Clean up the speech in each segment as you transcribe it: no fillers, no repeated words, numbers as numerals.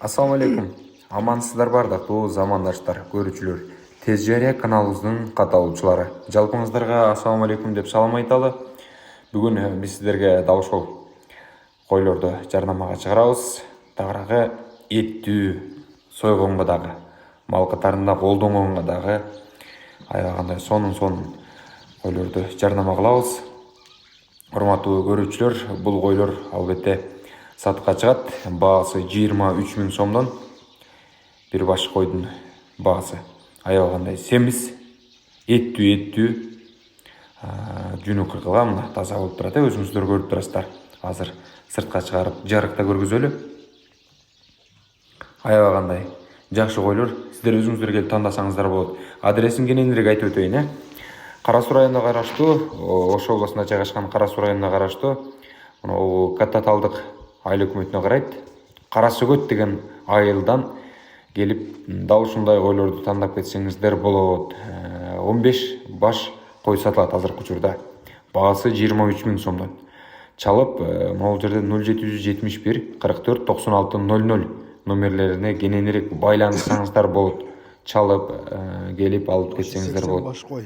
Assalamu alaikum. Амансыздар бардыктуу замандаштар, көрүүчүлөр. Тез жарыя каналыбыздын катталуучулары. Жалпыңыздарга ассаламу алейкум деп салам айталы. Бүгүн биз сиздерге дал ушул койлорду жарнамага чыгарабыз. Тагыраагы эттүү, сойгонго дагы, мал катарында колдонгонго дагы аябагандай сонун койлорду жарнама кылабыз. Урматтуу көрүүчүлөр, бул койлор албетте сатка чыгат. Баасы 23 000 сомдон. Bir baş koydun bağısı. Ayağında semiz, ettүү, жүнү кыркылган мына таза болуп турат. Өзүңүздөр көрүп турасыздар. Азыр сыртка чыгарып, жарыкта көргүзөлү. Аябагандай жакшы койлор. Сиздер өзүңүздөр келип тандасаңыздар болот. Адресин кененирээк айтып өтөйүн. Кара Суу районуна караштуу, Ош областында жайгашкан Кара Суу районуна караштуу, мына Катта Талдык айыл өкмөтүнө карайт. Кара Сөгөт деген айылдан gelip dal ушундай койлорду тандап кетсеңиздер болот. 15 баш кой сатылат азыркы учурда. Баасы 23 000 сомдон. Чалып, могул жерде 0771 44 96 00 номерлерине кененирээк байланышсаңыздар болот. Чалып, келип алып кетсеңиздер болот.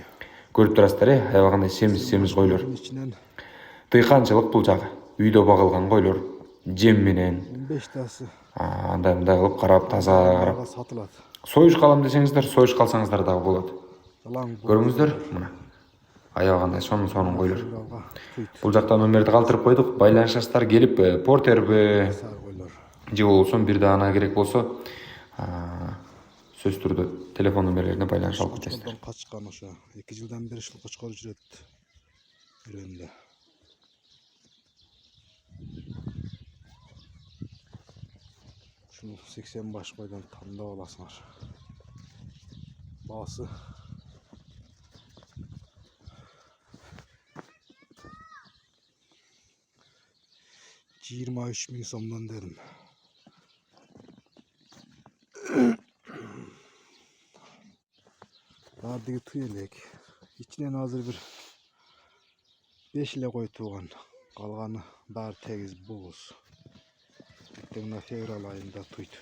Көрүп турасыздар, аябагандай семиз койлор. Тыйканчылык бул жагы. Үйдө багылган койлор, жем менен 15 андай кылып карап, таза карап. сатылат. Союш калам десеңиздер, союш калсаңыздар дагы болот. Көрүңүздөр, мына. Аябагандай сонун койлор. Бул жакта номерди калтырып койдук. Байланышасыздар, келип портерби же болбосо бир даана керек болсо, сөз түрдө телефон номерлерине байланыша алып кетесиздер. Качкан ошо 2 жылдан бери ушул кочкор жүрөт. Жүрөндө. Şunu 80 baş koydan tanda olasınlar. Bası 23 000 somdan dedim. Ardығы tüyelek. İçinden hazır bir 5 ile koy tuğan. Kalganı bar tegiz boğuz. Buna fevral ayında tuydu.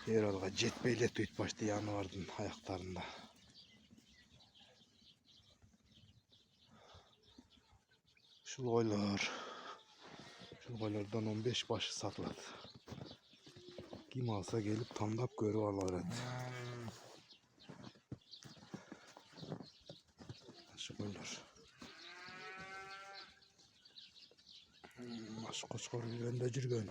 Fevralga jetmeyle tuydu başta yanvardın ayaklarında. Şu koylardan 15 başı satıladı. Kim alsa gelip tandap görüp alır. Şu koylar. Şu koçkor yürende жүрген.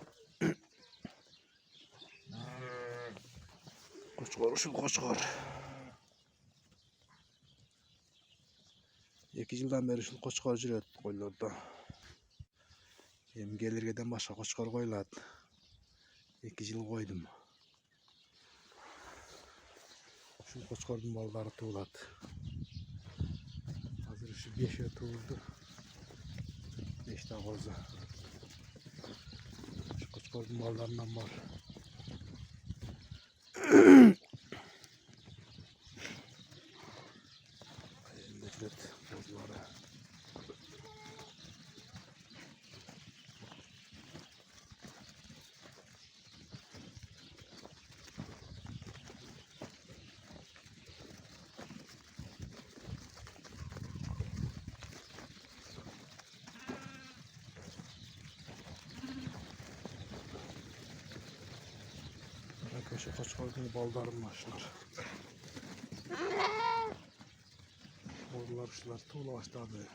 Koçkor. 2 yıldan beri şu koçkor жүрөт koylarda. Hem gelirgeden başka koçkor koyuladı. 2 yıl koydum. Şu koçkorun balları tuğuladı. Hazır şu 5'e tuğuldu. 5 daha kozu. Şu koçkorun ballarından var. Elimdekiler bozları. Şu koçkorun baldarım başlar. Bozular şular tuğla başladı.